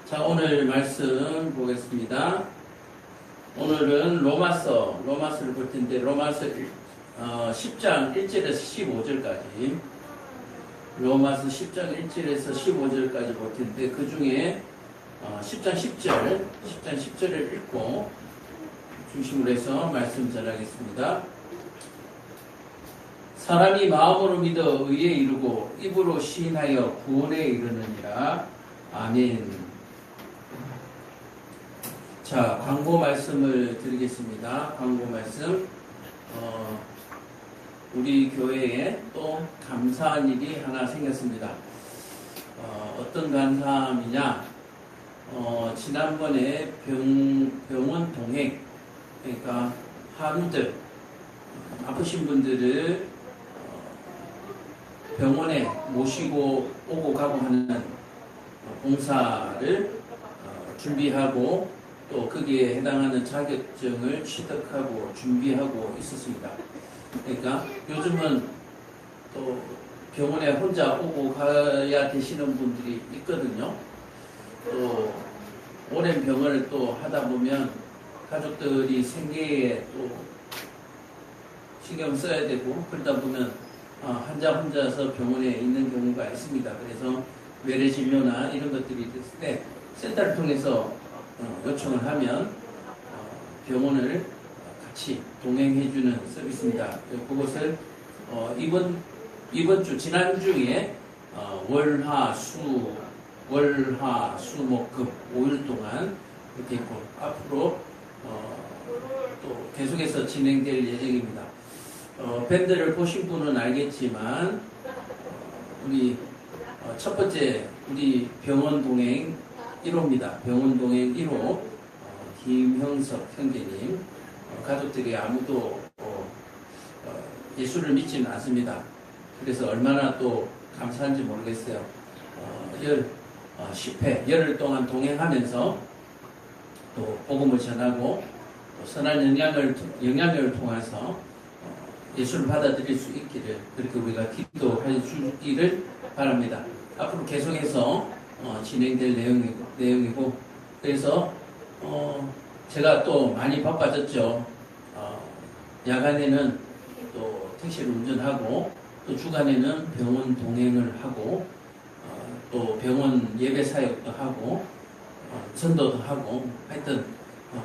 자, 오늘 말씀 보겠습니다. 오늘은 로마서를 볼 텐데, 로마서 10장 1절에서 15절까지, 로마서 10장 1절에서 15절까지 볼 텐데, 그 중에 10장 10절을 읽고 중심으로 해서 말씀 전하겠습니다. 사람이 마음으로 믿어 의에 이르고 입으로 시인하여 구원에 이르느니라. 아멘. 자, 광고 말씀을 드리겠습니다. 광고 말씀. 우리 교회에 또 감사한 일이 하나 생겼습니다. 어떤 감사함이냐? 지난번에 병원 동행, 그러니까 한우들, 아프신 분들을 병원에 모시고 오고 가고 하는 봉사를 준비하고 또 거기에 해당하는 자격증을 취득하고 준비하고 있었습니다. 그러니까 요즘은 또 병원에 혼자 오고 가야 되시는 분들이 있거든요. 또 오랜 병을 또 하다 보면 가족들이 생계에 또 신경 써야 되고 그러다 보면 혼자서 병원에 있는 경우가 있습니다. 그래서 외래 진료나 이런 것들이 있을 때 센터를 통해서 요청을 하면 병원을 같이 동행해주는 서비스입니다. 그것을 이번 주 지난주에 월화수목금 5일 동안 이렇게 있고 앞으로 또 계속해서 진행될 예정입니다. 밴드를 보신 분은 알겠지만 우리 첫 번째 우리 병원 동행 1호입니다. 병원 동행 1호 김형석 형제님 가족들이 아무도 예수를 믿지는 않습니다. 그래서 얼마나 또 감사한지 모르겠어요. 10회 열흘 동안 동행하면서 또 복음을 전하고 또 선한 영향을 통해서 예수를 받아들일 수 있기를 그렇게 우리가 기도해 주기를 바랍니다. 앞으로 계속해서 진행될 내용이고 그래서 제가 또 많이 바빠졌죠. 야간에는 또 택시를 운전하고 또 주간에는 병원 동행을 하고 또 병원 예배 사역도 하고 전도도 하고 하여튼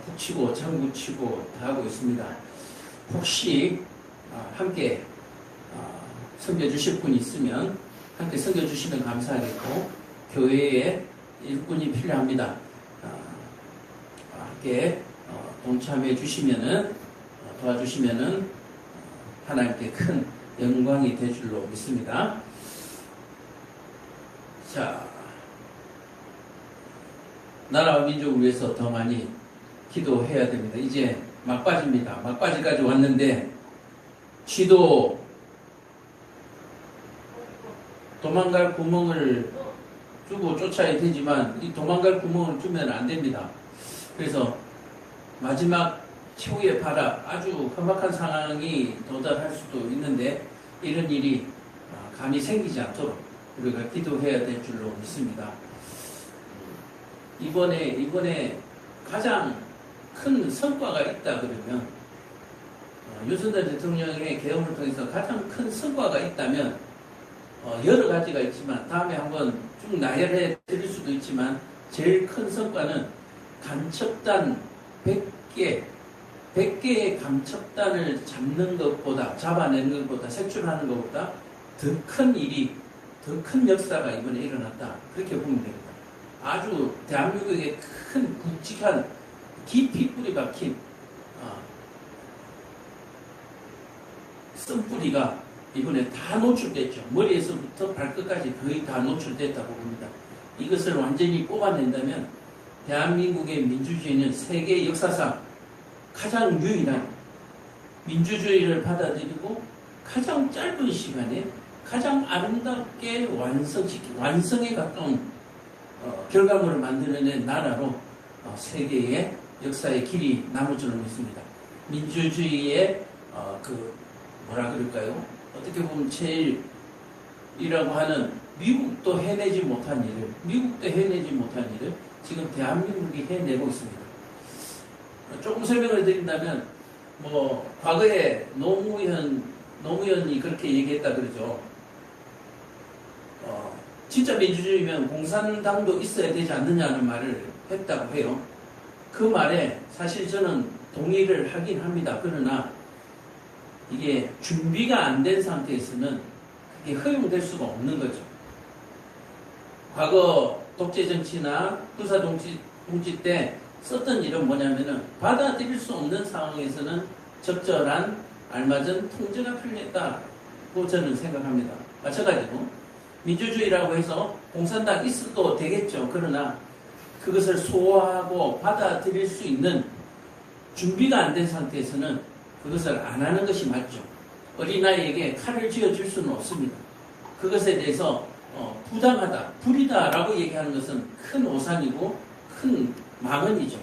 푹 치고 장구 치고 다 하고 있습니다. 혹시 함께 섬겨주실 분이 있으면 함께 섬겨주시면 감사하겠고 교회에 일꾼이 필요합니다. 함께 동참해 주시면은 도와주시면은 하나님께 큰 영광이 될 줄로 믿습니다. 자, 나라와 민족을 위해서 더 많이 기도해야 됩니다. 이제 막바지입니다. 막바지까지 왔는데 쥐도 도망갈 구멍을 주고 쫓아야 되지만 이 도망갈 구멍을 주면 안 됩니다. 그래서 마지막 최후의 바다 아주 험악한 상황이 도달할 수도 있는데 이런 일이 감히 생기지 않도록 우리가 기도해야 될 줄로 믿습니다. 이번에 가장 큰 성과가 있다 그러면 윤석열 대통령의 개헌을 통해서 가장 큰 성과가 있다면 여러 가지가 있지만 다음에 한번 쭉 나열해 드릴 수도 있지만 제일 큰 성과는 간첩단 100개의 간첩단을 잡아내는 것보다 색출하는 것보다 더 큰 일이 더 큰 역사가 이번에 일어났다 그렇게 보면 됩니다. 아주 대한민국의 큰 굵직한 깊이 뿌리 박힌 쓴뿌리가 이번에 다 노출됐죠. 머리에서부터 발끝까지 거의 다 노출됐다고 봅니다. 이것을 완전히 뽑아낸다면 대한민국의 민주주의는 세계 역사상 가장 유일한 민주주의를 받아들이고 가장 짧은 시간에 가장 아름답게 완성에 가까운 결과물을 만들어낸 나라로 세계의 역사의 길이 남을 줄로 믿습니다. 민주주의의 뭐라 그럴까요? 어떻게 보면 제일이라고 하는 미국도 해내지 못한 일을 지금 대한민국이 해내고 있습니다. 조금 설명을 드린다면, 과거에 노무현이 그렇게 얘기했다 그러죠. 진짜 민주주의면 공산당도 있어야 되지 않느냐는 말을 했다고 해요. 그 말에 사실 저는 동의를 하긴 합니다. 그러나 이게 준비가 안 된 상태에서는 그게 허용될 수가 없는 거죠. 과거 독재 정치나 군사 동지 때 썼던 일은 뭐냐면은 받아들일 수 없는 상황에서는 적절한 알맞은 통제가 필요했다고 저는 생각합니다. 마찬가지로 민주주의라고 해서 공산당 있어도 되겠죠. 그러나 그것을 소화하고 받아들일 수 있는 준비가 안 된 상태에서는 그것을 안 하는 것이 맞죠. 어린아이에게 칼을 쥐어줄 수는 없습니다. 그것에 대해서 부당하다, 불이다라고 얘기하는 것은 큰 오산이고 큰 망언이죠.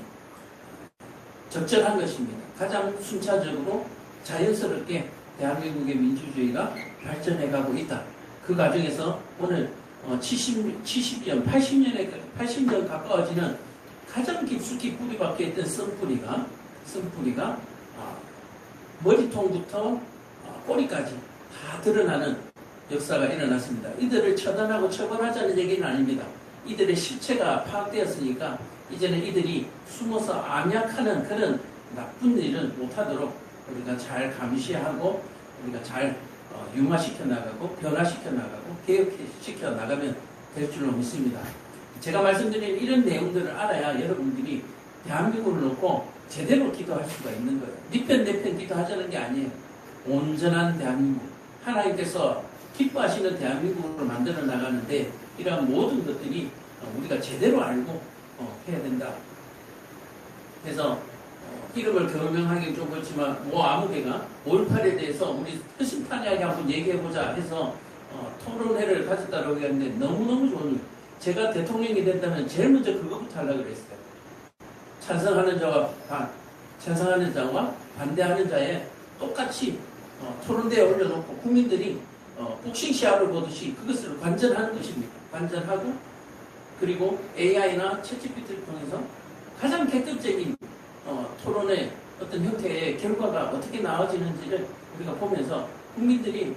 적절한 것입니다. 가장 순차적으로 자연스럽게 대한민국의 민주주의가 발전해가고 있다. 그 과정에서 오늘 70년, 80년 가까워지는 가장 깊숙이 뿌리 박혀있던 쓴뿌리가 머리통부터 꼬리까지 다 드러나는 역사가 일어났습니다. 이들을 처단하고 처벌하자는 얘기는 아닙니다. 이들의 실체가 파악되었으니까 이제는 이들이 숨어서 암약하는 그런 나쁜 일은 못하도록 우리가 잘 감시하고 우리가 잘 융화시켜 나가고 변화시켜 나가고 개혁시켜 나가면 될 줄로 믿습니다. 제가 말씀드린 이런 내용들을 알아야 여러분들이 대한민국을 놓고 제대로 기도할 수가 있는 거예요. 니편 내편 기도하자는 게 아니에요. 온전한 대한민국, 하나님께서 기뻐하시는 대한민국으로 만들어 나가는데 이러한 모든 것들이 우리가 제대로 알고 해야 된다. 그래서 이름을 교명하기 좀 그렇지만 아무개가 5.18에 대해서 우리 허심탄회하게 한번 얘기해보자 해서 토론회를 가졌다고 했는데 너무너무 좋은 일. 제가 대통령이 된다면 제일 먼저 그거부터 하려고 그랬어요. 찬성하는 자와 반대하는 자에 똑같이 토론대에 올려놓고 국민들이 복싱 시합을 보듯이 그것을 관전하는 것입니다. 관전하고 그리고 AI나 챗GPT를 통해서 가장 객관적인 토론의 어떤 형태의 결과가 어떻게 나와지는지를 우리가 보면서 국민들이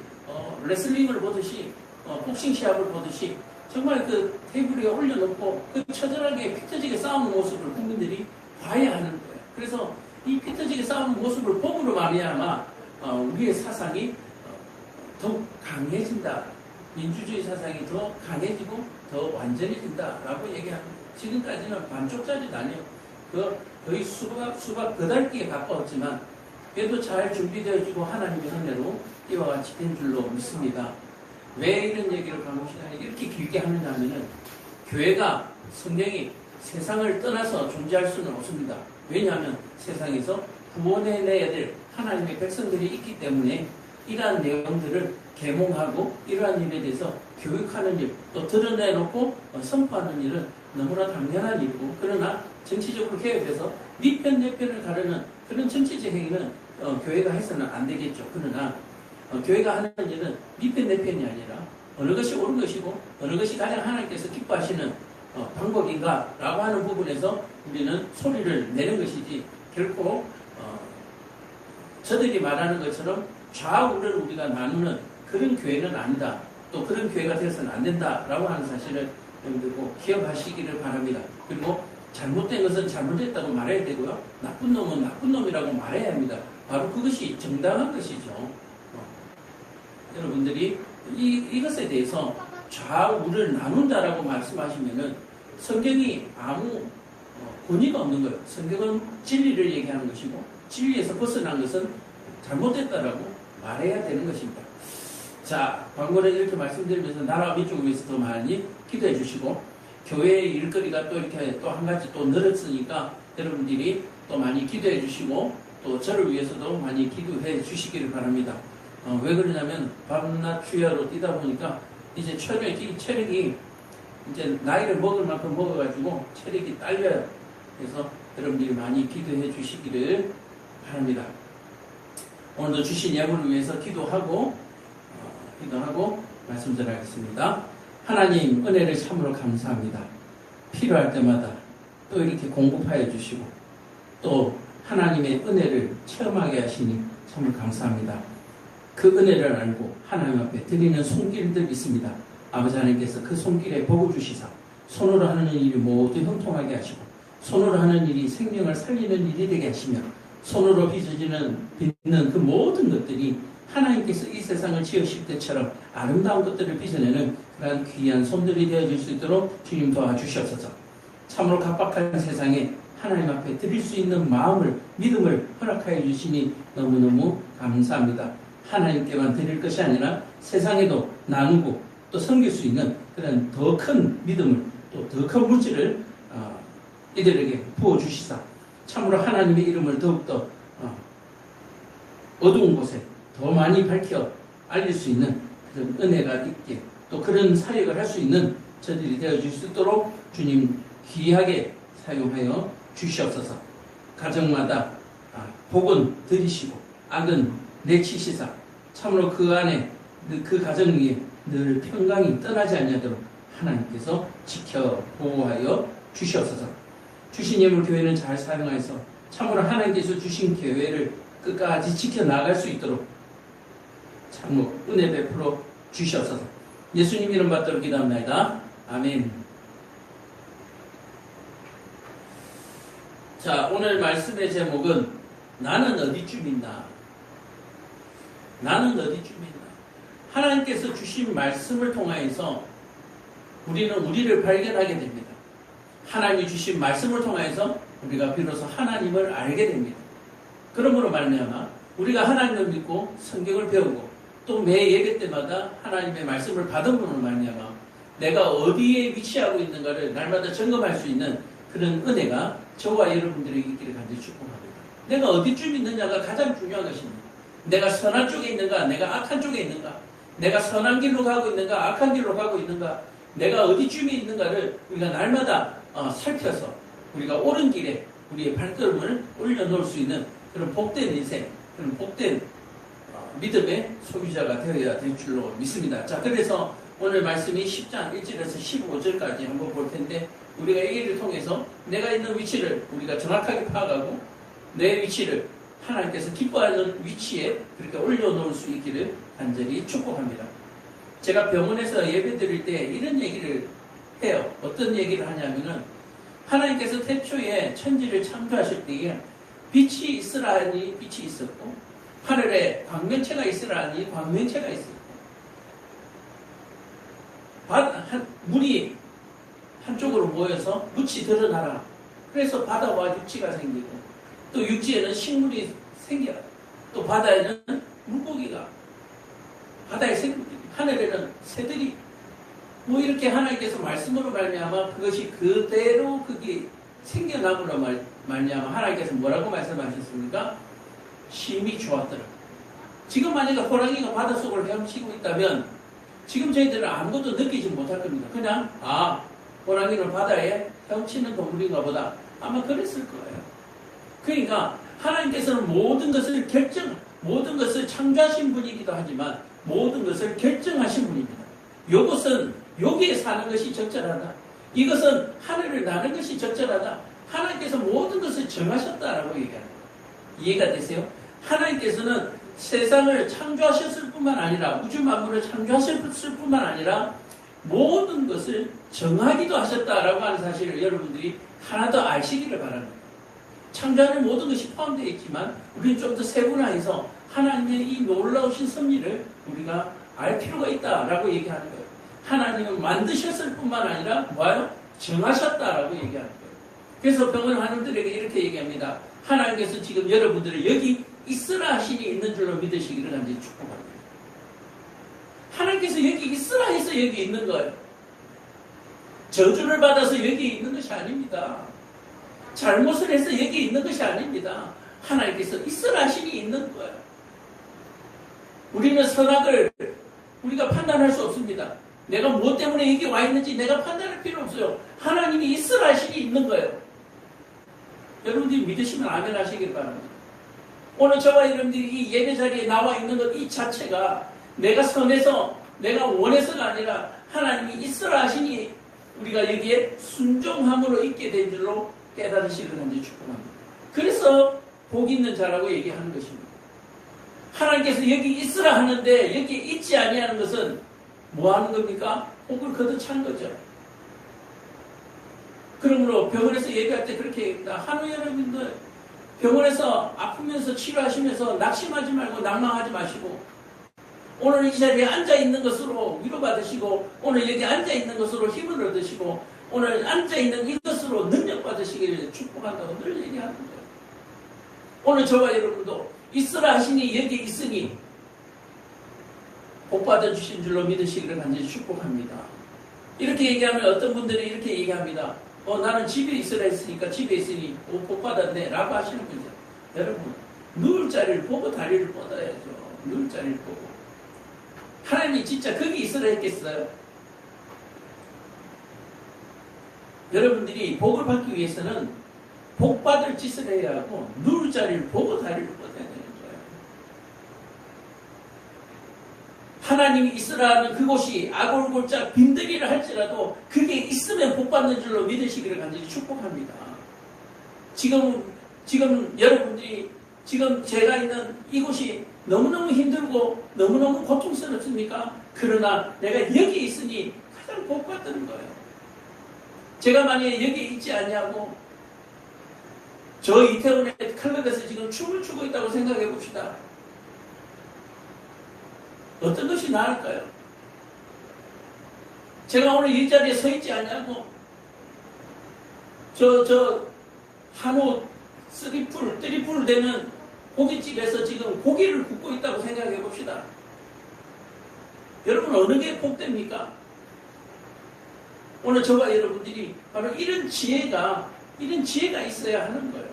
레슬링을 보듯이 복싱 시합을 보듯이 정말 그 테이블 위에 올려놓고 그 처절하게 피 터지게 싸우는 모습을 국민들이 봐야 하는 거예요. 그래서 이 피 터지게 싸우는 모습을 보므로 말미암아 우리의 사상이 더욱 강해진다. 민주주의 사상이 더 강해지고 더 완전해진다라고 얘기합니다. 지금까지는 반쪽짜리도 아니에요. 거의 수박 그달기에 가까웠지만 그래도 잘 준비되어지고 하나님의 은혜로 이와 같이 된 줄로 믿습니다. 왜 이런 얘기를 강호 시간에 이렇게 길게 하느냐 하면은 교회가 성령이 세상을 떠나서 존재할 수는 없습니다. 왜냐하면 세상에서 구원해내야 될 하나님의 백성들이 있기 때문에 이러한 내용들을 계몽하고 이러한 일에 대해서 교육하는 일, 또 드러내놓고 선포하는 일은 너무나 당연한 일이고, 그러나 정치적으로 개혁해서 니편 내편을 가르는 그런 정치적 행위는 교회가 해서는 안 되겠죠. 그러나 교회가 하는 일은 니편 내편이 아니라 어느 것이 옳은 것이고 어느 것이 가장 하나님께서 기뻐하시는 방법인가 라고 하는 부분에서 우리는 소리를 내는 것이지, 결코 저들이 말하는 것처럼 좌우를 우리가 나누는 그런 교회는 아니다. 또 그런 교회가 되어서는 안 된다라고 하는 사실을 여러분들 꼭 기억하시기를 바랍니다. 그리고 잘못된 것은 잘못됐다고 말해야 되고요. 나쁜 놈은 나쁜 놈이라고 말해야 합니다. 바로 그것이 정당한 것이죠. 여러분들이 이것에 대해서 좌우를 나눈다라고 말씀하시면은 성경이 아무 권위가 없는 거예요. 성경은 진리를 얘기하는 것이고 진리에서 벗어난 것은 잘못됐다라고 말해야 되는 것입니다. 자, 광고를 이렇게 말씀드리면서 나라와 민족을 위해서 더 많이 기도해 주시고, 교회의 일거리가 또 이렇게 또 한 가지 또 늘었으니까 여러분들이 또 많이 기도해 주시고 또 저를 위해서도 많이 기도해 주시기를 바랍니다. 왜 그러냐면 밤낮 주야로 뛰다 보니까 이제 체력이 이제 나이를 먹을 만큼 먹어가지고 체력이 딸려요. 그래서 여러분들이 많이 기도해 주시기를 바랍니다. 오늘도 주신 예물을 위해서 기도하고 말씀 전하겠습니다. 하나님 은혜를 참으로 감사합니다. 필요할 때마다 또 이렇게 공급하여 주시고 또 하나님의 은혜를 체험하게 하시니 참으로 감사합니다. 그 은혜를 알고 하나님 앞에 드리는 손길들 있습니다. 아버지 하나님께서 그 손길에 복을 주시사 손으로 하는 일이 모두 형통하게 하시고 손으로 하는 일이 생명을 살리는 일이 되게 하시며 손으로 빚는 그 모든 것들이 하나님께서 이 세상을 지으실 때처럼 아름다운 것들을 빚어내는 그러한 귀한 손들이 되어질 수 있도록 주님 도와주시옵소서. 참으로 각박한 세상에 하나님 앞에 드릴 수 있는 마음을, 믿음을 허락하여 주시니 너무너무 감사합니다. 하나님께만 드릴 것이 아니라 세상에도 나누고 또 섬길 수 있는 그런 더 큰 믿음을 또 더 큰 물질을 이들에게 부어주시사 참으로 하나님의 이름을 더욱더 어두운 곳에 더 많이 밝혀 알릴 수 있는 그런 은혜가 있게 또 그런 사역을 할 수 있는 저들이 되어줄 수 있도록 주님 귀하게 사용하여 주시옵소서. 가정마다 복은 들이시고 악은 내치시사 참으로 그 안에 그 가정 위에 늘 평강이 떠나지 않도록 하나님께서 지켜 보호하여 주시옵소서. 주신 예물 교회는 잘 사용하여서 참으로 하나님께서 주신 교회를 끝까지 지켜나갈 수 있도록 참으로 은혜 베풀어 주시옵소서. 예수님 이름 받들어 기도합니다. 아멘. 자, 오늘 말씀의 제목은 나는 어디쯤 있나? 나는 어디쯤 있나? 하나님께서 주신 말씀을 통하여서 우리는 우리를 발견하게 됩니다. 하나님이 주신 말씀을 통하여서 우리가 비로소 하나님을 알게 됩니다. 그러므로 말미암아 우리가 하나님을 믿고 성경을 배우고 또 매 예배 때마다 하나님의 말씀을 받음으로 말미암아 내가 어디에 위치하고 있는가를 날마다 점검할 수 있는 그런 은혜가 저와 여러분들에게 있기를 간절히 축복합니다. 내가 어디쯤 있느냐가 가장 중요한 것입니다. 내가 선한 쪽에 있는가, 내가 악한 쪽에 있는가, 내가 선한 길로 가고 있는가, 악한 길로 가고 있는가, 내가 어디쯤에 있는가를 우리가 날마다 살펴서 우리가 옳은 길에 우리의 발걸음을 올려놓을 수 있는 그런 복된 인생, 그런 복된 믿음의 소유자가 되어야 될 줄로 믿습니다. 자, 그래서 오늘 말씀이 10장 1절에서 15절까지 한번 볼 텐데 우리가 이 일을 통해서 내가 있는 위치를 우리가 정확하게 파악하고 내 위치를 하나님께서 기뻐하는 위치에 그렇게 올려놓을 수 있기를 간절히 축복합니다. 제가 병원에서 예배 드릴 때 이런 얘기를 해요. 어떤 얘기를 하냐면은 하나님께서 태초에 천지를 창조하실 때에 빛이 있으라 하니 빛이 있었고 하늘에 광명체가 있으라 하니 광명체가 있었고 물이 한쪽으로 모여서 묻이 드러나라. 그래서 바다와 육지가 생기고 또 육지에는 식물이 생겨라. 또 바다에는 물고기가 바다에 생물들이 하늘에는 새들이 뭐 이렇게 하나님께서 말씀으로 말미암아 그것이 그대로 그게 생겨나므로 말미암아 하나님께서 뭐라고 말씀하셨습니까? 심히 좋았더라. 지금 만약에 호랑이가 바닷속을 헤엄치고 있다면 지금 저희들은 아무것도 느끼지 못할 겁니다. 그냥 호랑이는 바다에 헤엄치는 동물인가 보다. 아마 그랬을 거예요. 그러니까 하나님께서는 모든 것을 창조하신 분이기도 하지만 모든 것을 결정하신 분입니다. 이것은 여기에 사는 것이 적절하다. 이것은 하늘을 나는 것이 적절하다. 하나님께서 모든 것을 정하셨다라고 얘기합니다. 이해가 되세요? 하나님께서는 세상을 창조하셨을 뿐만 아니라 우주 만물을 창조하셨을 뿐만 아니라 모든 것을 정하기도 하셨다라고 하는 사실을 여러분들이 하나 더 아시기를 바랍니다. 창조하는 모든 것이 포함되어 있지만 우리는 좀 더 세분화해서 하나님의 이 놀라우신 섭리를 우리가 알 필요가 있다라고 얘기하는 거예요. 하나님은 만드셨을 뿐만 아니라 뭐예요? 정하셨다라고 얘기하는 거예요. 그래서 병원 환우들에게 이렇게 얘기합니다. 하나님께서 지금 여러분들을 여기 있으라 하시니 있는 줄로 믿으시기를 간절히 축복합니다. 하나님께서 여기 있으라 해서 여기 있는 거예요. 저주를 받아서 여기 있는 것이 아닙니다. 잘못을 해서 여기 있는 것이 아닙니다. 하나님께서 있으라 하시니 있는 거예요. 우리는 선악을 우리가 판단할 수 없습니다. 내가 무엇 때문에 여기 와 있는지 내가 판단할 필요 없어요. 하나님이 있으라 하시니 있는 거예요. 여러분들이 믿으시면 아멘 하시길 바랍니다. 오늘 저와 여러분들이 이 예배 자리에 나와 있는 것 이 자체가 내가 선해서 내가 원해서가 아니라 하나님이 있으라 하시니 우리가 여기에 순종함으로 있게 된 줄로 깨달으시기를 간절히 축복합니다. 그래서 복 있는 자라고 얘기하는 것입니다. 하나님께서 여기 있으라 하는데 여기 있지 아니하는 것은 뭐 하는 겁니까? 복을 걷어찬 거죠. 그러므로 병원에서 얘기할 때 그렇게 얘기합니다. 한우 여러분들 병원에서 아프면서 치료하시면서 낙심하지 말고 낭망하지 마시고 오늘 이 자리에 앉아있는 것으로 위로받으시고 오늘 여기 앉아있는 것으로 힘을 얻으시고 오늘 앉아있는 이것으로 능력받으시기를 축복한다고 늘 얘기하는 거예요. 오늘 저와 여러분도 있으라 하시니 여기 있으니 복받아 주신 줄로 믿으시기를 간절히 축복합니다. 이렇게 얘기하면 어떤 분들이 이렇게 얘기합니다. 나는 집에 있으라 했으니까 집에 있으니 복받았네 라고 하시는 거죠. 여러분 누울 자리를 보고 다리를 뻗어야죠. 누울 자리를 보고. 하나님이 진짜 거기 있으라 했겠어요? 여러분들이 복을 받기 위해서는 복받을 짓을 해야 하고 누울 자리를 보고 다리를 뻗어야 되는 거예요. 하나님이 있으라 하는 그곳이 아골골짝 빈들이라 할지라도 그게 있으면 복받는 줄로 믿으시기를 간절히 축복합니다. 지금 여러분들이 지금 제가 있는 이곳이 너무너무 힘들고 너무너무 고통스럽습니까? 그러나 내가 여기 있으니 가장 복받는 거예요. 제가 만약에 여기 있지 않냐고 저 이태원의 클럽에서 지금 춤을 추고 있다고 생각해 봅시다. 어떤 것이 나을까요? 제가 오늘 이 자리에 서 있지 않냐고 저 한우 트리플 되는 고깃집에서 지금 고기를 굽고 있다고 생각해 봅시다. 여러분 어느 게 복됩니까? 오늘 저와 여러분들이 바로 이런 지혜가 있어야 하는 거예요.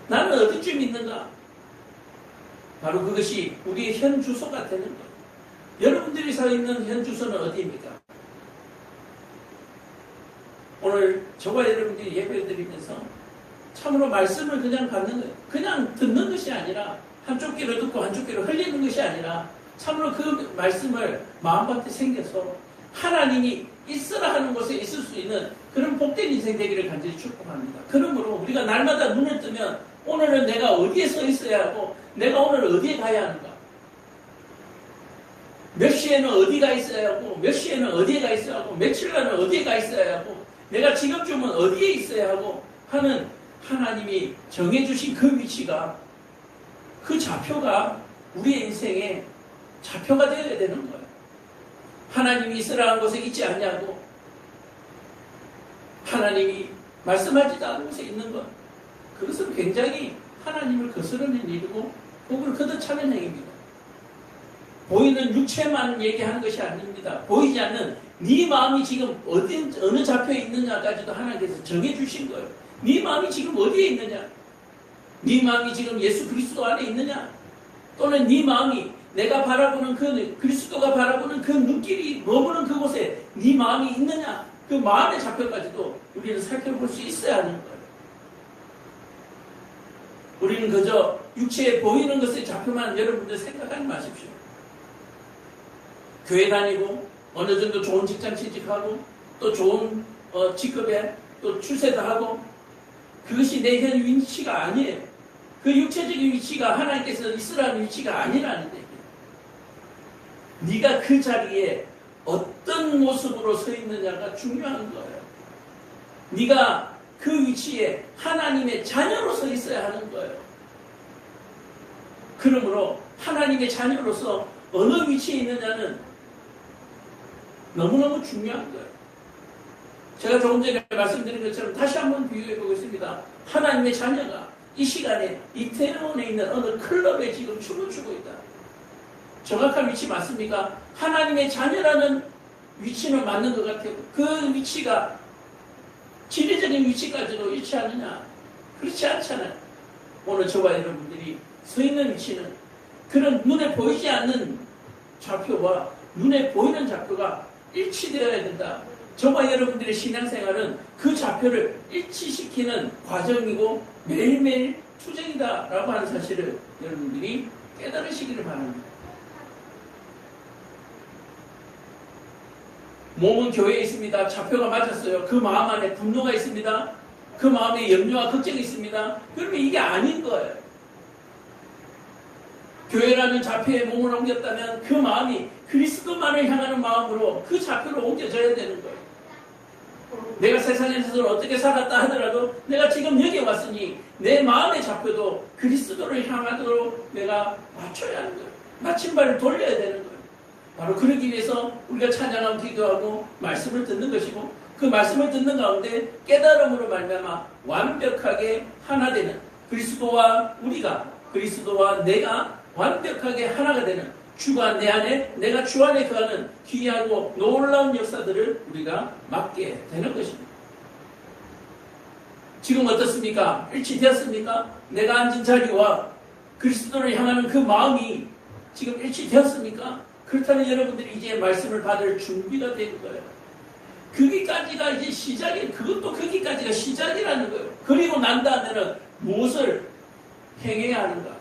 나는 어디쯤 있는가? 바로 그것이 우리의 현 주소가 되는 거예요. 여러분들이 서 있는 현 주소는 어디입니까? 오늘 저와 여러분들이 예배 드리면서 참으로 말씀을 그냥 받는 거예요. 그냥 듣는 것이 아니라 한쪽 귀로 듣고 한쪽 귀로 흘리는 것이 아니라 참으로 그 말씀을 마음밭에 생겨서 하나님이 있으라 하는 곳에 있을 수 있는 그런 복된 인생 되기를 간절히 축복합니다. 그러므로 우리가 날마다 눈을 뜨면 오늘은 내가 어디에 서 있어야 하고 내가 오늘 어디에 가야 하는가? 몇 시에는 어디가 있어야 하고 몇 시에는 어디에 가 있어야 하고 며칠간은 어디에 가 있어야 하고 내가 지금쯤은 어디에 있어야 하고 하는 하나님이 정해주신 그 위치가 그 좌표가 우리의 인생의 좌표가 되어야 되는 거예요. 하나님이 있으라 한 곳에 있지 않냐고 하나님이 말씀하지도 않은 곳에 있는 것 그것은 굉장히 하나님을 거스르는 일이고 복을 걷어차는 행위입니다. 보이는 육체만 얘기하는 것이 아닙니다. 보이지 않는 네 마음이 지금 어느 좌표에 있느냐까지도 하나님께서 정해주신 거예요. 네 마음이 지금 어디에 있느냐? 네 마음이 지금 예수 그리스도 안에 있느냐? 또는 네 마음이 내가 바라보는 그 그리스도가 바라보는 그 눈길이 머무는 그곳에 네 마음이 있느냐? 그 마음의 좌표까지도 우리는 살펴볼 수 있어야 하는 거예요. 우리는 그저 육체에 보이는 것의 좌표만 여러분들 생각하지 마십시오. 교회 다니고 어느 정도 좋은 직장 취직하고 또 좋은 직급에 또 출세도 하고 그것이 내 현 위치가 아니에요. 그 육체적인 위치가 하나님께서 있으라는 위치가 아니라는 얘기예요. 네가 그 자리에 어떤 모습으로 서 있느냐가 중요한 거예요. 네가 그 위치에 하나님의 자녀로 서 있어야 하는 거예요. 그러므로 하나님의 자녀로서 어느 위치에 있느냐는 너무너무 중요한 거예요. 제가 조금 전에 말씀드린 것처럼 다시 한번 비유해 보겠습니다. 하나님의 자녀가 이 시간에 이태원에 있는 어느 클럽에 지금 춤을 추고 있다. 정확한 위치 맞습니까? 하나님의 자녀라는 위치는 맞는 것 같아요. 그 위치가 지리적인 위치까지도 일치하느냐? 그렇지 않잖아요. 오늘 저와 여러분들이 서 있는 위치는 그런 눈에 보이지 않는 좌표와 눈에 보이는 좌표가 일치되어야 된다. 저와 여러분들의 신앙생활은 그 좌표를 일치시키는 과정이고 매일매일 투쟁이다라고 하는 사실을 여러분들이 깨달으시기를 바랍니다. 몸은 교회에 있습니다. 좌표가 맞았어요. 그 마음 안에 분노가 있습니다. 그 마음에 염려와 걱정이 있습니다. 그러면 이게 아닌 거예요. 교회라는 좌표에 몸을 옮겼다면 그 마음이 그리스도만을 향하는 마음으로 그 좌표로 옮겨져야 되는 거예요. 내가 세상에서 어떻게 살았다 하더라도 내가 지금 여기 왔으니 내 마음의 좌표도 그리스도를 향하도록 내가 맞춰야 하는 거예요. 마침발을 돌려야 되는 거예요. 바로 그러기 위해서 우리가 찬양하고 기도하고 말씀을 듣는 것이고, 그 말씀을 듣는 가운데 깨달음으로 말미암아 완벽하게 하나 되는, 그리스도와 우리가, 그리스도와 내가 완벽하게 하나가 되는, 주가 내 안에, 내가 주 안에 거하는 귀하고 놀라운 역사들을 우리가 맡게 되는 것입니다. 지금 어떻습니까? 일치되었습니까? 내가 앉은 자리와 그리스도를 향하는 그 마음이 지금 일치되었습니까? 그렇다면 여러분들이 이제 말씀을 받을 준비가 된 거예요. 거기까지가 이제 시작이, 그것도 거기까지가 시작이라는 거예요. 그리고 난 다음에는 무엇을 행해야 하는가?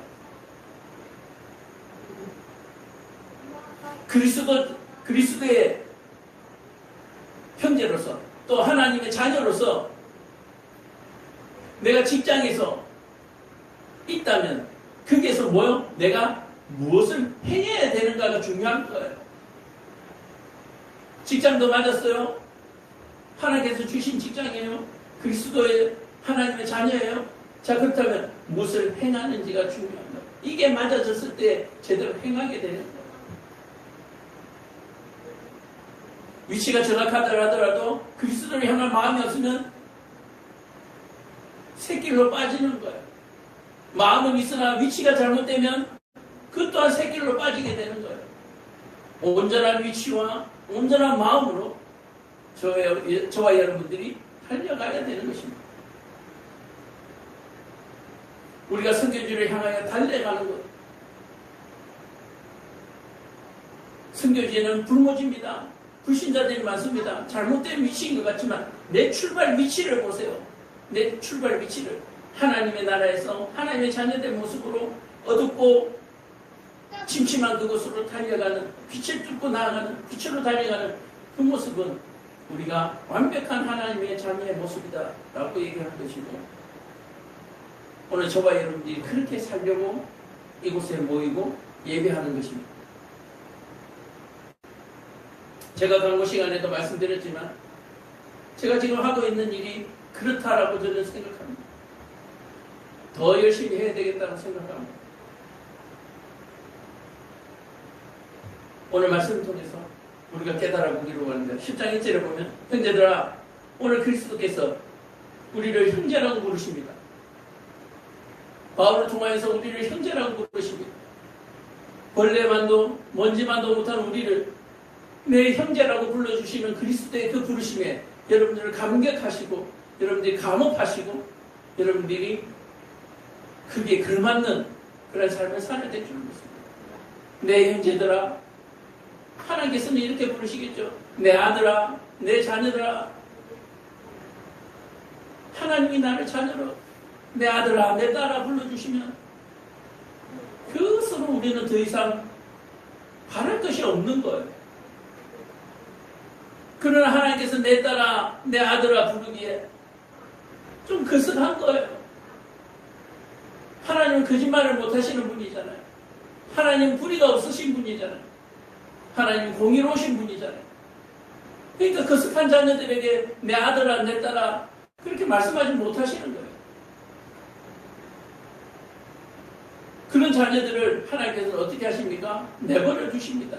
그리스도의 형제로서, 또 하나님의 자녀로서 내가 직장에서 있다면 거기에서 뭐요? 내가 무엇을 행해야 되는가가 중요한 거예요. 직장도 맞았어요. 하나님께서 주신 직장이에요. 그리스도의 하나님의 자녀예요. 자, 그렇다면 무엇을 행하는지가 중요한 거예요. 이게 맞아졌을 때 제대로 행하게 되는 거예요. 위치가 정확하더라도 그리스도를 향한 마음이 없으면 새길로 빠지는 거예요. 마음은 있으나 위치가 잘못되면 그 또한 새길로 빠지게 되는 거예요. 온전한 위치와 온전한 마음으로 저와 여러분들이 달려가야 되는 것입니다. 우리가 선교지를 향하여 달려가는 것. 선교지는 불모지입니다. 불신자들이 많습니다. 잘못된 위치인 것 같지만 내 출발 위치를 보세요. 내 출발 위치를 하나님의 나라에서 하나님의 자녀된 모습으로 어둡고 침침한 그곳으로 달려가는, 빛을 뚫고 나아가는, 빛으로 달려가는 그 모습은 우리가 완벽한 하나님의 자녀의 모습이다 라고 얘기하는 것이고, 오늘 저와 여러분들이 그렇게 살려고 이곳에 모이고 예배하는 것입니다. 제가 광고 시간에도 말씀드렸지만 제가 지금 하고 있는 일이 그렇다라고 저는 생각합니다. 더 열심히 해야 되겠다고 생각합니다. 오늘 말씀을 통해서 우리가 깨달아 보기로 하는데 10장 1절에 보면, 형제들아 오늘 그리스도께서 우리를 형제라고 부르십니다. 바울을 통하여서 우리를 형제라고 부르십니다. 벌레만도 먼지만도 못한 우리를 내 형제라고 불러주시는 그리스도의 그 부르심에 여러분들을 감격하시고 여러분들이 감업하시고 여러분들이 그게 걸맞는 그런 삶을 살아야 될 줄 믿습니다. 내 형제들아, 하나님께서는 이렇게 부르시겠죠. 내 아들아, 내 자녀들아. 하나님이 나를 자녀로 내 아들아, 내 딸아 불러주시면 그것으로 우리는 더 이상 바랄 것이 없는 거예요. 그러나 하나님께서 내 딸아, 내 아들아 부르기에 좀 거슬한 거예요. 하나님은 거짓말을 못하시는 분이잖아요. 하나님은 불의가 없으신 분이잖아요. 하나님은 공의로우신 분이잖아요. 그러니까 거듭한 자녀들에게 내 아들아, 내 딸아 그렇게 말씀하지 못하시는 거예요. 그런 자녀들을 하나님께서는 어떻게 하십니까? 내버려 두십니다.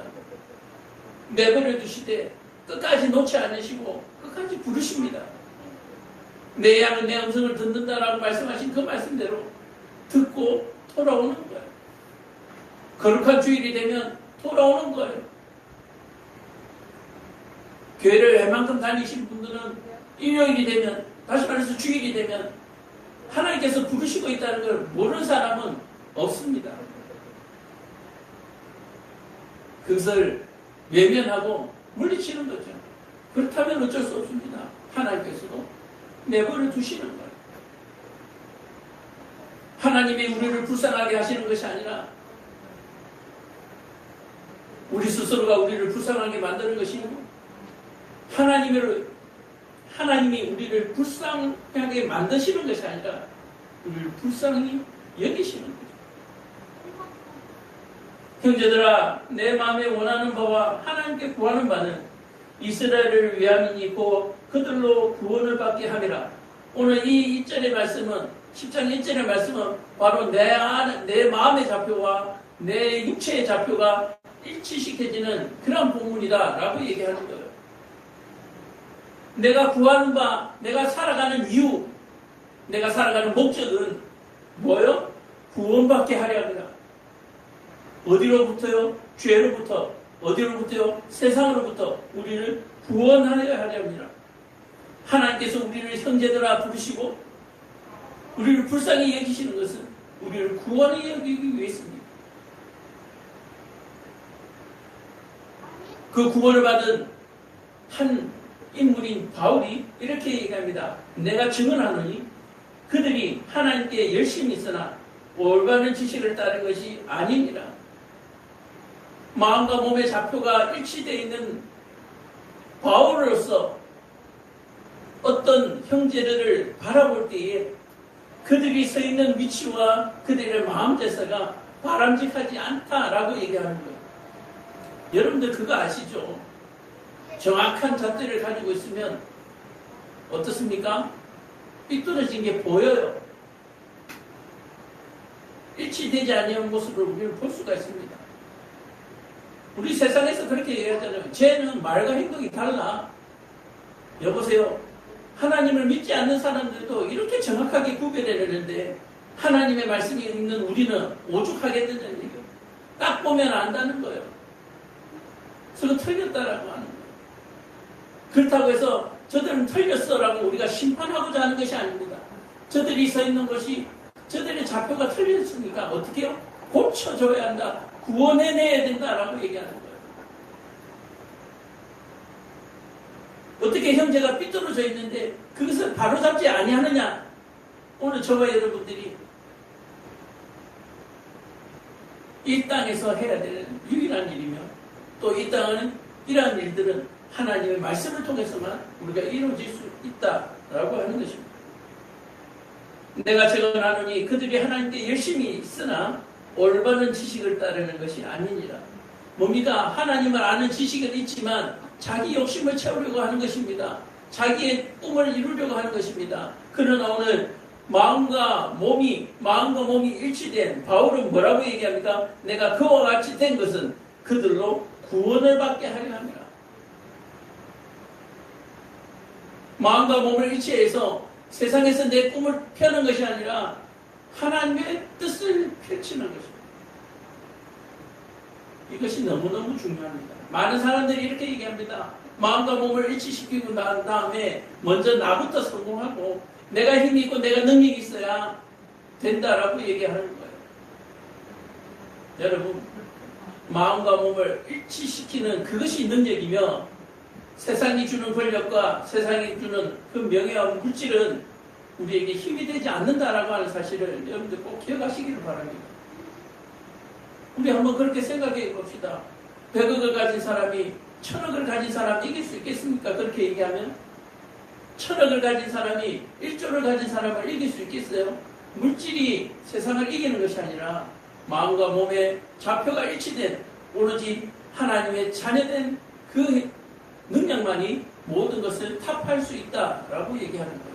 내버려 두시되 끝까지 놓지 않으시고 끝까지 부르십니다. 내 양은 내 음성을 듣는다라고 말씀하신 그 말씀대로 듣고 돌아오는 거예요. 거룩한 주일이 되면 돌아오는 거예요. 교회를 웬만큼 다니신 분들은 일요일이 되면, 다시 말해서 주일이 되면 하나님께서 부르시고 있다는 걸 모르는 사람은 없습니다. 그것을 외면하고 물리치는 거죠. 그렇다면 어쩔 수 없습니다. 하나님께서도 내버려 두시는 거예요. 하나님이 우리를 불쌍하게 하시는 것이 아니라 우리 스스로가 우리를 불쌍하게 만드는 것이고, 하나님이 우리를 불쌍하게 만드시는 것이 아니라 우리를 불쌍히 여기시는 거죠. 형제들아, 내 마음에 원하는 바와 하나님께 구하는 바는 이스라엘을 위함이니 곧 그들로 구원을 받게 함이라. 오늘 이 1절의 말씀은 10장 1절의 말씀은 바로 내 마음의 좌표와 내 육체의 좌표가 일치시켜지는 그런 본문이다 라고 얘기하는 거예요. 내가 구하는 바, 내가 살아가는 이유, 내가 살아가는 목적은 뭐요? 구원받게 하려 합니다. 어디로부터요? 죄로부터. 어디로부터요? 세상으로부터 우리를 구원하려 합니다. 하나님께서 우리를 형제들아 부르시고 우리를 불쌍히 여기시는 것은 우리를 구원히 여기기 위해서입니다. 그 구원을 받은 한 인물인 바울이 이렇게 얘기합니다. 내가 증언하노니 그들이 하나님께 열심히 있으나 올바른 지식을 따른 것이 아니니라. 마음과 몸의 좌표가 일치되어 있는 바울로서 어떤 형제들을 바라볼 때에 그들이 서 있는 위치와 그들의 마음대사가 바람직하지 않다라고 얘기하는 거예요. 여러분들 그거 아시죠? 정확한 잣대를 가지고 있으면 어떻습니까? 삐뚤어진 게 보여요. 일치되지 않는 모습을 우리는 볼 수가 있습니다. 우리 세상에서 그렇게 얘기하잖아요. 쟤는 말과 행동이 달라. 여보세요. 하나님을 믿지 않는 사람들도 이렇게 정확하게 구별해내는데 하나님의 말씀이 있는 우리는 오죽하게 된다는 얘기예요. 딱 보면 안다는 거예요. 서로 틀렸다라고 하는 거예요. 그렇다고 해서 저들은 틀렸어라고 우리가 심판하고자 하는 것이 아닙니다. 저들이 서 있는 것이 저들의 좌표가 틀렸으니까 어떻게 해요? 고쳐줘야 한다. 구원해내야 된다라고 얘기하는 거예요. 어떻게 형제가 삐뚤어져 있는데 그것을 바로잡지 아니하느냐? 오늘 저와 여러분들이 이 땅에서 해야 되는 유일한 일이며 또 이 땅은 이러한 일들은 하나님의 말씀을 통해서만 우리가 이루어질 수 있다라고 하는 것입니다. 내가 증언하노니 그들이 하나님께 열심히 있으나 올바른 지식을 따르는 것이 아니니라. 뭡니까? 하나님을 아는 지식은 있지만 자기 욕심을 채우려고 하는 것입니다. 자기의 꿈을 이루려고 하는 것입니다. 그러나 오늘 마음과 몸이 일치된 바울은 뭐라고 얘기합니까? 내가 그와 같이 된 것은 그들로 구원을 받게 하려 합니다. 마음과 몸을 일치해서 세상에서 내 꿈을 펴는 것이 아니라 하나님의 뜻을 펼치는 것입니다. 이것이 너무너무 중요합니다. 많은 사람들이 이렇게 얘기합니다. 마음과 몸을 일치시키고 난 다음에 먼저 나부터 성공하고 내가 힘이 있고 내가 능력이 있어야 된다라고 얘기하는 거예요. 여러분, 마음과 몸을 일치시키는 그것이 능력이며 세상이 주는 권력과 세상이 주는 그 명예와 물질은 우리에게 힘이 되지 않는다라고 하는 사실을 여러분들 꼭 기억하시기를 바랍니다. 우리 한번 그렇게 생각해 봅시다. 100억을 가진 사람이 1000억을 가진 사람이 이길 수 있겠습니까? 그렇게 얘기하면 1000억을 가진 사람이 1조를 가진 사람을 이길 수 있겠어요? 물질이 세상을 이기는 것이 아니라 마음과 몸의 좌표가 일치된 오로지 하나님의 자녀된 그 능력만이 모든 것을 타파할 수 있다라고 얘기하는 거예요.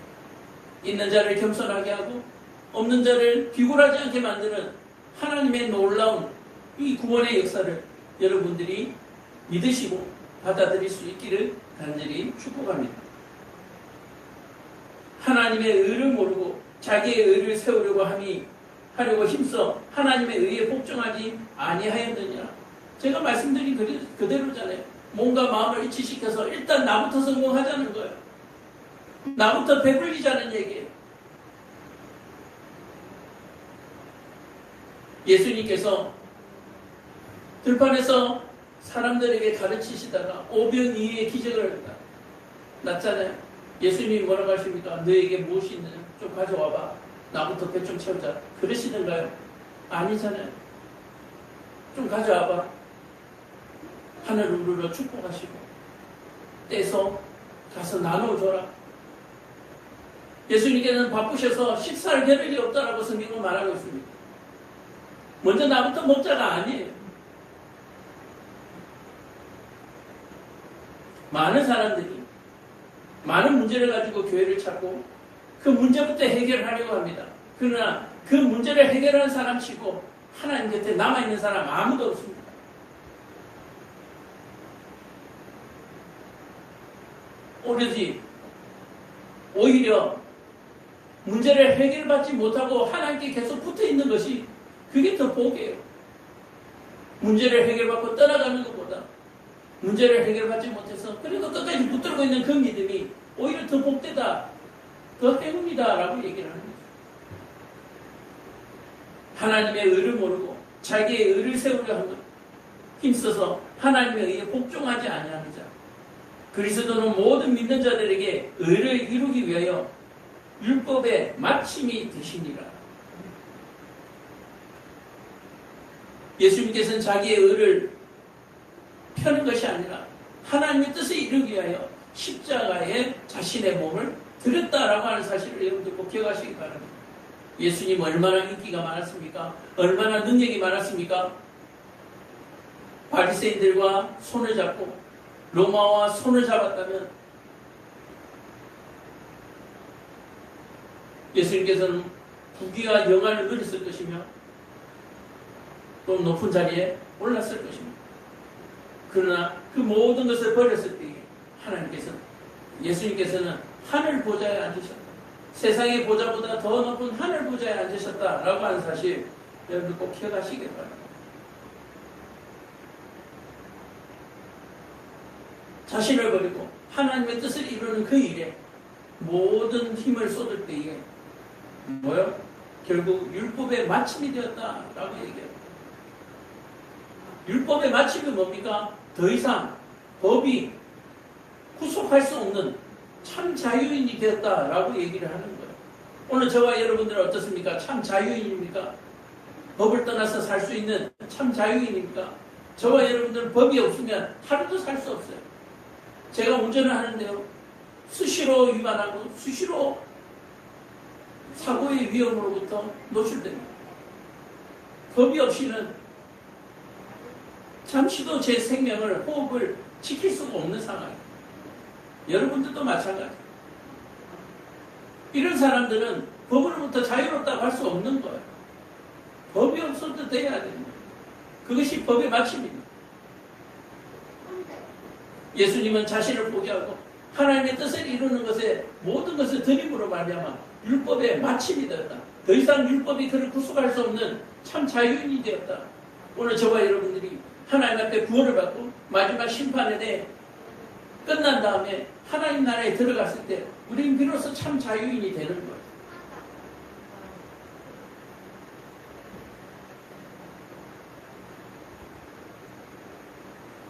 있는 자를 겸손하게 하고 없는 자를 비굴하지 않게 만드는 하나님의 놀라운 이 구원의 역사를 여러분들이 믿으시고 받아들일 수 있기를 간절히 축복합니다. 하나님의 의를 모르고 자기의 의를 세우려고 하려고 힘써 하나님의 의에 복종하지 아니하였느냐. 제가 말씀드린 그대로잖아요. 몸과 마음을 일치시켜서 일단 나부터 성공하자는 거예요. 나부터 배불리자는 얘기예요. 예수님께서 들판에서 사람들에게 가르치시다가 오병이어의 기적을 났잖아요. 예수님이 뭐라고 하십니까? 너에게 무엇이 있느냐? 좀 가져와봐. 나부터 배 좀 채우자. 그러시는가요? 아니잖아요. 좀 가져와봐. 하늘을 우러러 축복하시고 떼서 가서 나눠줘라. 예수님께서는 바쁘셔서 식사할 겨를이 없다라고 성경은 말하고 있습니다. 먼저 나부터 먹자가 아니에요. 많은 사람들이 많은 문제를 가지고 교회를 찾고 그 문제부터 해결하려고 합니다. 그러나 그 문제를 해결하는 사람 치고 하나님 곁에 남아있는 사람 아무도 없습니다. 오히려 문제를 해결받지 못하고 하나님께 계속 붙어있는 것이 그게 더 복이에요. 문제를 해결받고 떠나가는 것보다 문제를 해결받지 못해서 그래도 끝까지 붙들고 있는 그 믿음이 오히려 더 복되다, 더 행운이다 라고 얘기를 하는 거죠. 하나님의 의를 모르고 자기의 의를 세우려 하는 힘써서 하나님의 의에 복종하지 아니하는 자. 그리스도는 모든 믿는 자들에게 의를 이루기 위하여 율법의 마침이 되시니라. 예수님께서는 자기의 의를 펴는 것이 아니라 하나님의 뜻을 이루기 위하여 십자가에 자신의 몸을 드렸다라고 하는 사실을 여러분들 꼭 기억하시기 바랍니다. 예수님 얼마나 인기가 많았습니까? 얼마나 능력이 많았습니까? 바리새인들과 손을 잡고 로마와 손을 잡았다면 예수님께서는 부귀와 영화를 누렸을 것이며 또 높은 자리에 올랐을 것입니다. 그러나 그 모든 것을 버렸을 때에 예수님께서는 하늘 보좌에 앉으셨다. 세상의 보좌보다 더 높은 하늘 보좌에 앉으셨다라고 하는 사실 여러분 꼭 기억하시기 바랍니다. 자신을 버리고 하나님의 뜻을 이루는 그 일에 모든 힘을 쏟을 때에 결국 율법의 마침이 되었다라고 얘기해요. 율법의 마침이 뭡니까? 더 이상 법이 구속할 수 없는 참 자유인이 되었다라고 얘기를 하는 거예요. 오늘 저와 여러분들은 어떻습니까? 참 자유인입니까? 법을 떠나서 살 수 있는 참 자유인입니까? 저와 여러분들은 법이 없으면 하루도 살 수 없어요. 제가 운전을 하는데요, 수시로 위반하고 수시로 사고의 위험으로부터 노출됩니다. 법이 없이는 잠시도 제 생명을, 호흡을 지킬 수가 없는 상황이에요. 여러분들도 마찬가지. 이런 사람들은 법으로부터 자유롭다고 할 수 없는 거예요. 법이 없어도 돼야 됩니다. 그것이 법의 마침입니다. 예수님은 자신을 포기하고 하나님의 뜻을 이루는 것에 모든 것을 드림으로 말미암아 율법의 마침이 되었다. 더 이상 율법이 그를 구속할 수 없는 참 자유인이 되었다. 오늘 저와 여러분들이 하나님 앞에 구원을 받고 마지막 심판에 대해 끝난 다음에 하나님 나라에 들어갔을 때 우리는 비로소 참 자유인이 되는 거예요.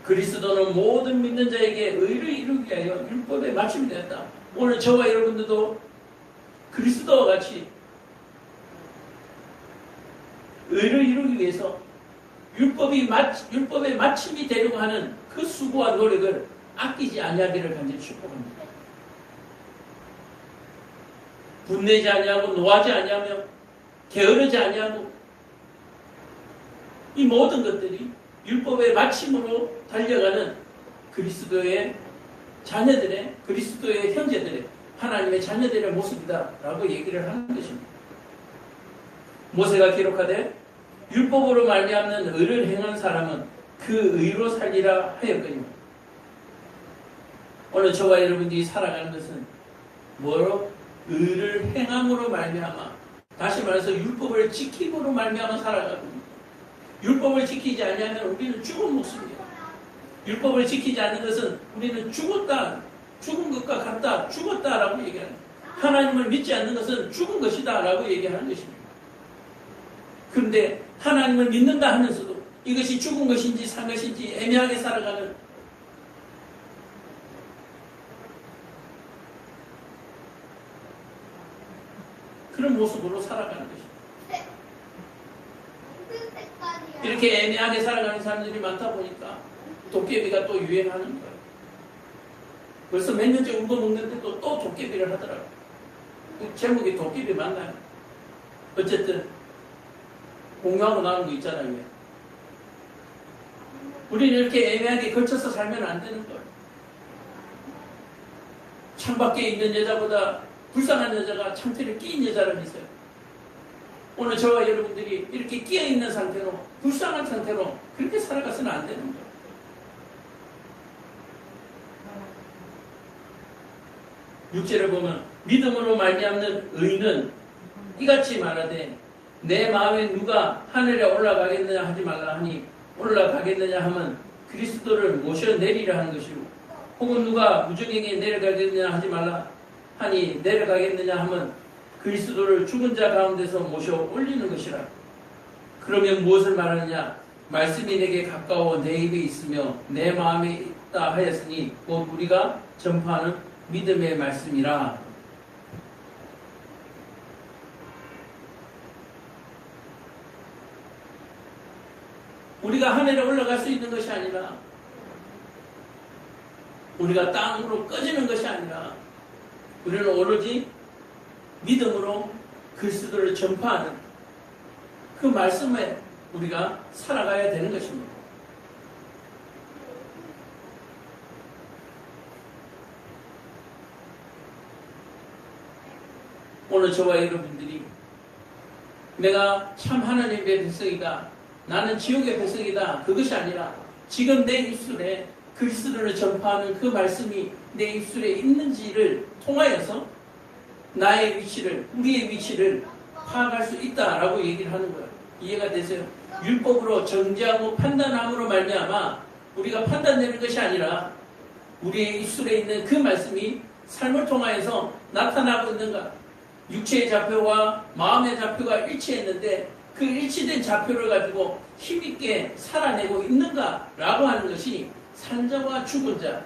그리스도는 모든 믿는 자에게 의를 이루기 위하여 율법의 마침이 되었다. 오늘 저와 여러분들도 그리스도와 같이 의를 이루기 위해서 율법의 마침이 되려고 하는 그 수고와 노력을 아끼지 아니하기를 간절히 축복합니다. 분내지 아니하고 노하지 아니하며 게으르지 아니하고 이 모든 것들이 율법의 마침으로 달려가는 그리스도의 자녀들의, 그리스도의 형제들의, 하나님의 자녀들의 모습이다라고 얘기를 하는 것입니다. 모세가 기록하되 율법으로 말미암는 의를 행한 사람은 그 의로 살리라 하였거니와. 오늘 저와 여러분들이 살아가는 것은 뭐로? 의를 행함으로 말미암아, 다시 말해서 율법을 지킴으로 말미암아 살아가거든요. 율법을 지키지 아니하면 우리는 죽은 목숨이에요. 율법을 지키지 않는 것은 우리는 죽었다, 죽은 것과 같다, 죽었다라고 얘기하는 거예요. 하나님을 믿지 않는 것은 죽은 것이다라고 얘기하는 것입니다. 그런데 하나님을 믿는다 하면서도 이것이 죽은 것인지 산 것인지 애매하게 살아가는 그런 모습으로 살아가는 것입니다. 이렇게 애매하게 살아가는 사람들이 많다 보니까 도깨비가 또 유행하는 거예요. 벌써 몇 년째 울고 먹는데도 또 도깨비를 하더라고요. 그 제목이 도깨비 맞나요? 어쨌든 공유하고 나온 거 있잖아요. 우리는 이렇게 애매하게 걸쳐서 살면 안 되는 거예요. 창밖에 있는 여자보다 불쌍한 여자가 창틀에 끼인 여자를 있어요. 오늘 저와 여러분들이 이렇게 끼어있는 상태로, 불쌍한 상태로 그렇게 살아가서는 안 되는 거예요. 육체를 보면 믿음으로 말미암는 의는 이같이 말하되 내 마음에 누가 하늘에 올라가겠느냐 하지 말라 하니 올라가겠느냐 하면 그리스도를 모셔내리라 하는 것이고 혹은 누가 무정에게 내려가겠느냐 하지 말라 하니 내려가겠느냐 하면 그리스도를 죽은 자 가운데서 모셔 올리는 것이라. 그러면 무엇을 말하느냐? 말씀이 내게 가까워 내 입에 있으며 내 마음에 있다 하였으니 곧 우리가 전파하는 믿음의 말씀이라. 우리가 하늘에 올라갈 수 있는 것이 아니라 우리가 땅으로 꺼지는 것이 아니라 우리는 오로지 믿음으로 그리스도를 전파하는 그 말씀에 우리가 살아가야 되는 것입니다. 오늘 저와 여러분들이 내가 참 하나님의 백성이다, 나는 지옥의 백성이다, 그것이 아니라 지금 내 입술에 그리스도를 전파하는 그 말씀이 내 입술에 있는지를 통하여서 나의 위치를, 우리의 위치를 파악할 수 있다라고 얘기를 하는 거예요. 이해가 되세요? 율법으로 정죄하고 판단함으로 말미암아 우리가 판단되는 것이 아니라 우리의 입술에 있는 그 말씀이 삶을 통하여서 나타나고 있는가. 육체의 좌표와 마음의 좌표가 일치했는데 그 일치된 좌표를 가지고 힘있게 살아내고 있는가라고 하는 것이 산 자와 죽은 자,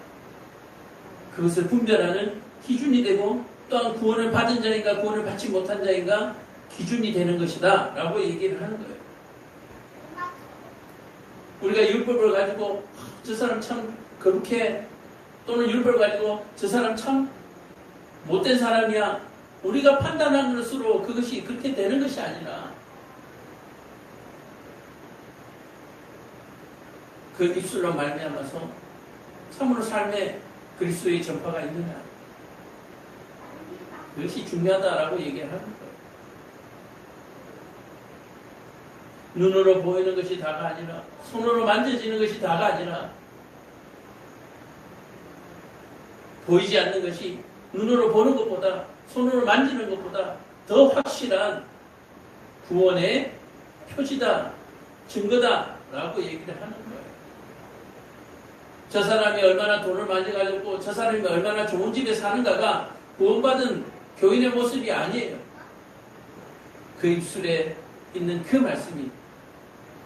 그것을 분별하는 기준이 되고 또한 구원을 받은 자인가 구원을 받지 못한 자인가 기준이 되는 것이다 라고 얘기를 하는 거예요. 우리가 율법을 가지고 저 사람 참 거룩해, 또는 율법을 가지고 저 사람 참 못된 사람이야, 우리가 판단하는 것으로 그것이 그렇게 되는 것이 아니라 그 입술로 말미암아서 참으로 삶에 그리스도의 전파가 있느냐, 그것이 중요하다라고 얘기를 하는 거예요. 눈으로 보이는 것이 다가 아니라, 손으로 만져지는 것이 다가 아니라, 보이지 않는 것이 눈으로 보는 것보다, 손으로 만지는 것보다 더 확실한 구원의 표지다, 증거다라고 얘기를 하는 거예요. 저 사람이 얼마나 돈을 많이 가졌고 저 사람이 얼마나 좋은 집에 사는가가 구원받은 교인의 모습이 아니에요. 그 입술에 있는 그 말씀이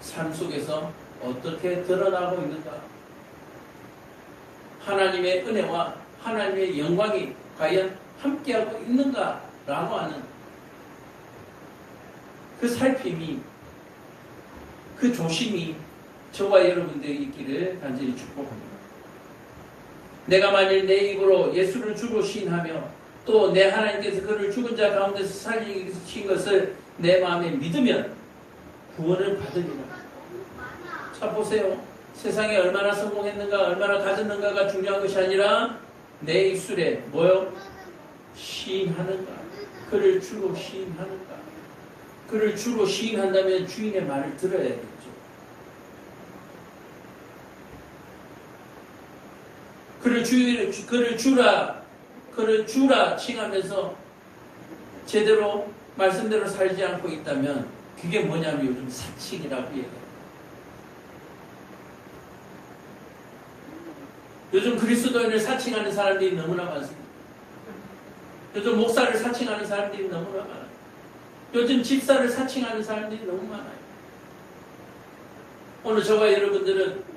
삶 속에서 어떻게 드러나고 있는가, 하나님의 은혜와 하나님의 영광이 과연 함께하고 있는가라고 하는 그 살핌이, 그 조심이 저와 여러분들에게 있기를 간절히 축복합니다. 내가 만일 내 입으로 예수를 주로 시인하며 또 내 하나님께서 그를 죽은 자 가운데서 살리신 것을 내 마음에 믿으면 구원을 받으리라. 자, 보세요. 세상에 얼마나 성공했는가, 얼마나 가졌는가가 중요한 것이 아니라 내 입술에 뭐요? 시인하는가, 그를 주로 시인하는가. 그를 주로 시인한다면 주인의 말을 들어야겠죠. 그를 주라 칭하면서 제대로 말씀대로 살지 않고 있다면 그게 뭐냐면 요즘 사칭이라고 얘기해요. 요즘 그리스도인을 사칭하는 사람들이 너무나 많습니다. 요즘 목사를 사칭하는 사람들이 너무나 많아요. 요즘 집사를 사칭하는 사람들이 너무 많아요. 오늘 저와 여러분들은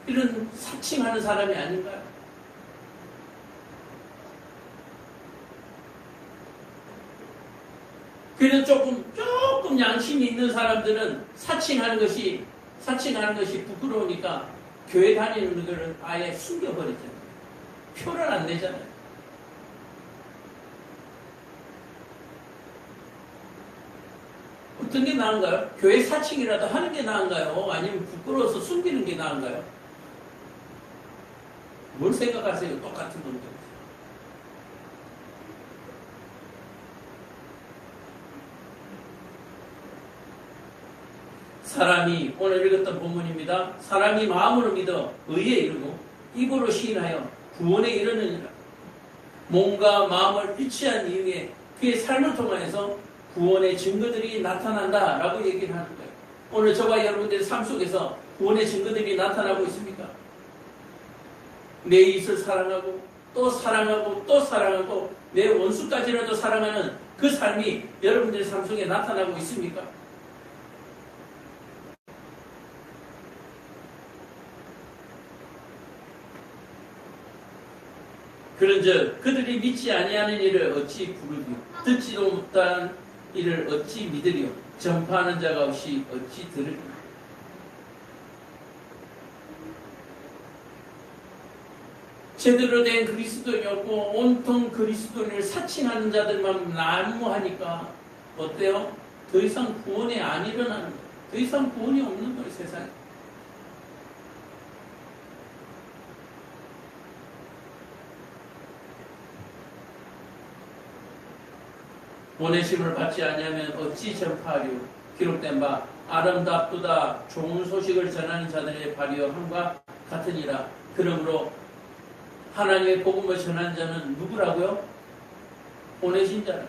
이런 사칭하는 사람이 아닌가요? 그래서 조금 양심이 있는 사람들은 사칭하는 것이 부끄러우니까 교회 다니는 것을 아예 숨겨버리잖아요. 표를 안 내잖아요. 어떤 게 나은가요? 교회 사칭이라도 하는 게 나은가요? 아니면 부끄러워서 숨기는 게 나은가요? 뭘 생각하세요? 똑같은 건데. 사람이 오늘 읽었던 본문입니다. 사람이 마음으로 믿어 의에 이르고 입으로 시인하여 구원에 이르느니라. 몸과 마음을 일치한 이후에 그의 삶을 통하여서 구원의 증거들이 나타난다라고 얘기를 하는 거예요. 오늘 저와 여러분들의 삶 속에서 구원의 증거들이 나타나고 있습니까? 내 이웃을 사랑하고 또 사랑하고 또 사랑하고 내 원수까지라도 사랑하는 그 삶이 여러분들의 삶 속에 나타나고 있습니까? 그런즉 그들이 믿지 아니하는 일을 어찌 부르리요? 듣지도 못한 일을 어찌 믿으리요? 전파하는 자가 없이 어찌 들으리요? 제대로 된 그리스도인이 없고 온통 그리스도인을 사칭하는 자들만 난무하니까 어때요? 더 이상 구원이 안 일어나는 거예요. 더 이상 구원이 없는 거예요, 세상에. 보내심을 받지 아니하면 어찌 전파하리요? 기록된 바 아름답도다 좋은 소식을 전하는 자들의 발이여 함과 같으니라. 그러므로 하나님의 복음을 전하는 자는 누구라고요? 보내신 자라.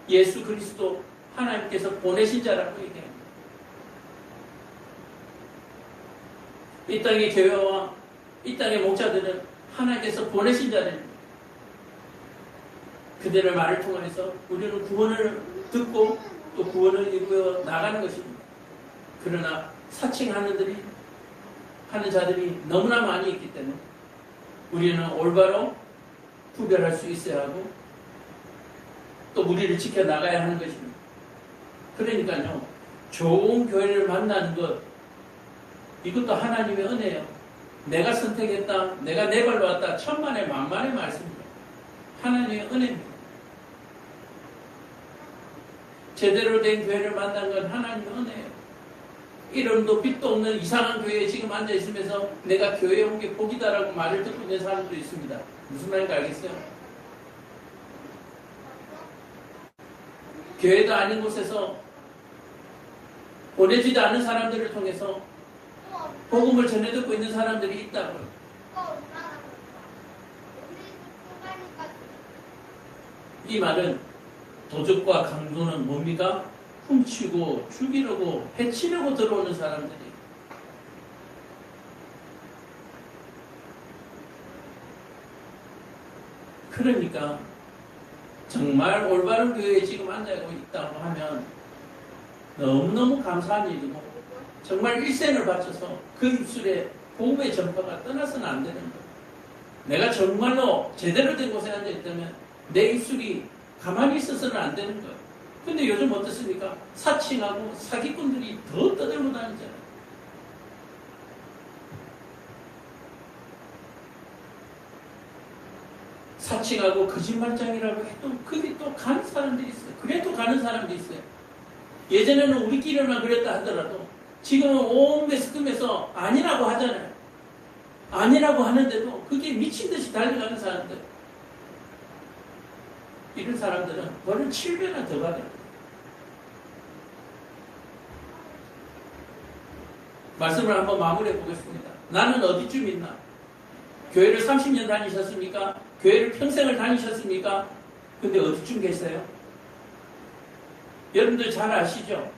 예수 그리스도 하나님께서 보내신 자라고 얘기합니다. 이 땅의 교회와 이 땅의 목자들은 하나님께서 보내신 자들입니다. 그들의 말을 통해서 우리는 구원을 듣고 또 구원을 이루어 나가는 것입니다. 그러나 사칭하는 자들이 너무나 많이 있기 때문에 우리는 올바로 구별할 수 있어야 하고 또 우리를 지켜나가야 하는 것입니다. 그러니까요, 좋은 교회를 만나는 것, 이것도 하나님의 은혜예요. 내가 선택했다, 내가 내 발로 왔다, 천만의 만만의 말씀입니다. 하나님의 은혜입니다. 제대로 된 교회를 만난 건 하나님의 은혜예요. 이름도 빛도 없는 이상한 교회에 지금 앉아있으면서 내가 교회에 온 게 복이다라고 말을 듣고 있는 사람도 있습니다. 무슨 말인지 알겠어요? 교회도 아닌 곳에서 보내지도 않은 사람들을 통해서 복음을 전해 듣고 있는 사람들이 있다고요. 이 말은 도적과 강도는 뭡니까? 훔치고 죽이려고 해치려고 들어오는 사람들이. 그러니까 정말 올바른 교회에 지금 앉아있고 있다고 하면 너무너무 감사한 일이고 정말 일생을 바쳐서 그 입술에 복음의 전파가 떠나서는 안 되는 거예요. 내가 정말로 제대로 된 곳에 앉아있다면 내 입술이 가만히 있어서는 안 되는 거예요. 근데 요즘 어떻습니까? 사칭하고 사기꾼들이 더 떠들고 다니잖아요. 사칭하고 거짓말장이라고 해도 그게 또 가는 사람들이 있어요. 그래도 가는 사람들이 있어요. 예전에는 우리끼리만 그랬다 하더라도 지금은 온 매스컴에서 아니라고 하잖아요. 아니라고 하는데도 그게 미친 듯이 달려가는 사람들. 이런 사람들은 벌을 7배나 더 받아요. 말씀을 한번 마무리해 보겠습니다. 나는 어디쯤 있나? 교회를 30년 다니셨습니까? 교회를 평생을 다니셨습니까? 근데 어디쯤 계세요? 여러분들 잘 아시죠?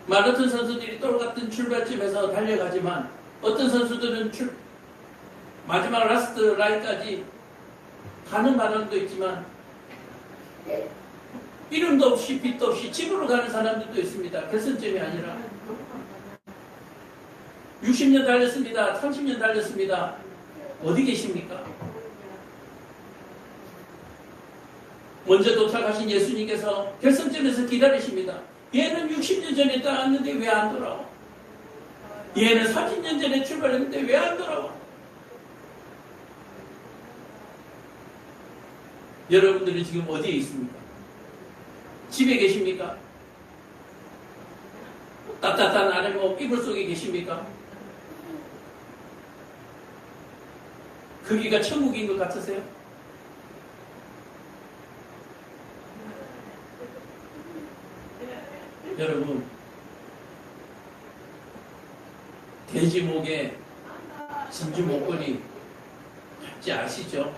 마라톤 선수들이 똑같은 출발점에서 달려가지만 어떤 선수들은 마지막 라스트 라인까지 가는 바람도 있지만 이름도 없이 빛도 없이 집으로 가는 사람들도 있습니다. 결승점이 아니라 60년 달렸습니다. 30년 달렸습니다. 어디 계십니까? 먼저 도착하신 예수님께서 결승점에서 기다리십니다. 얘는 60년 전에 떠났는데 왜 안 돌아와? 얘는 30년 전에 출발했는데 왜 안 돌아와? 여러분들이 지금 어디에 있습니까? 집에 계십니까? 따뜻한 안에 이불 속에 계십니까? 거기가 천국인 것 같으세요? 여러분, 돼지 목에 진주 목걸이 잡지 아시죠?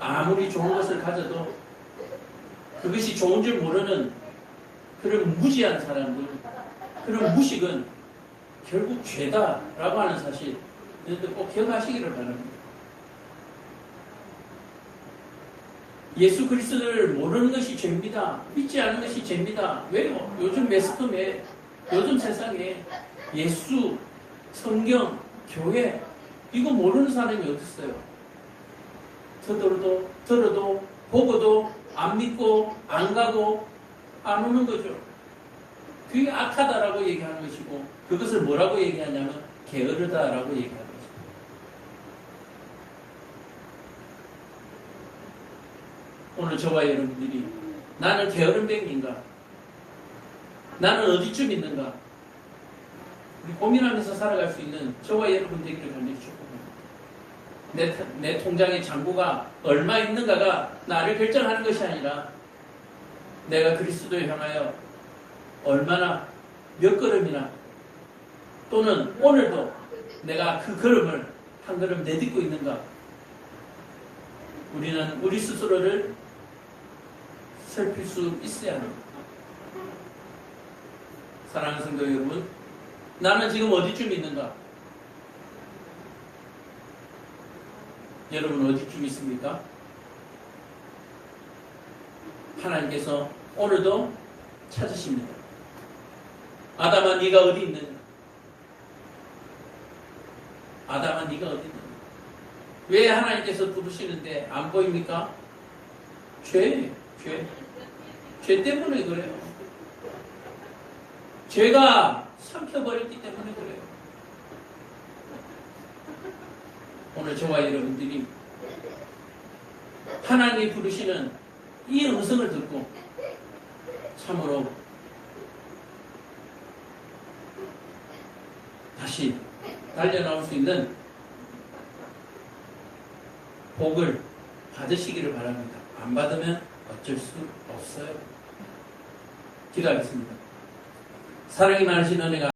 아무리 좋은 것을 가져도 그것이 좋은 줄 모르는 그런 무지한 사람들, 그런 무식은 결국 죄다라고 하는 사실, 여러분들 꼭 기억하시기를 바랍니다. 예수 그리스도를 모르는 것이 죄입니다. 믿지 않는 것이 죄입니다. 왜요? 요즘 매스컴에, 요즘 세상에 예수, 성경, 교회 이거 모르는 사람이 어디 있어요? 들어도 보고도 안 믿고 안 가고 안 오는 거죠. 그게 악하다라고 얘기하는 것이고 그것을 뭐라고 얘기하냐면 게으르다라고 얘기하는 거죠. 오늘 저와 여러분들이 나는 게으른 백인가? 나는 어디쯤 있는가? 우리 고민하면서 살아갈 수 있는 저와 여러분 되기를 간절히 축복합니다. 내 통장에 잔고가 얼마 있는가가 나를 결정하는 것이 아니라 내가 그리스도에 향하여 얼마나 몇 걸음이나 또는 오늘도 내가 그 걸음을 한 걸음 내딛고 있는가. 우리는 우리 스스로를 살필 수 있어야 합니다. 사랑하는 성도 여러분, 나는 지금 어디쯤 있는가? 여러분 어디쯤 있습니까? 하나님께서 오늘도 찾으십니다. 아담아 네가 어디 있느냐? 아담아 네가 어디 있느냐? 왜 하나님께서 부르시는데 안 보입니까? 죄 때문에 그래요. 죄가 삼켜버렸기 때문에 그래요. 오늘 저와 여러분들이 하나님이 부르시는 이 음성을 듣고 참으로 다시 달려나올 수 있는 복을 받으시기를 바랍니다. 안 받으면 어쩔 수 없어요. 기도하겠습니다. 사랑이 많으신 은혜가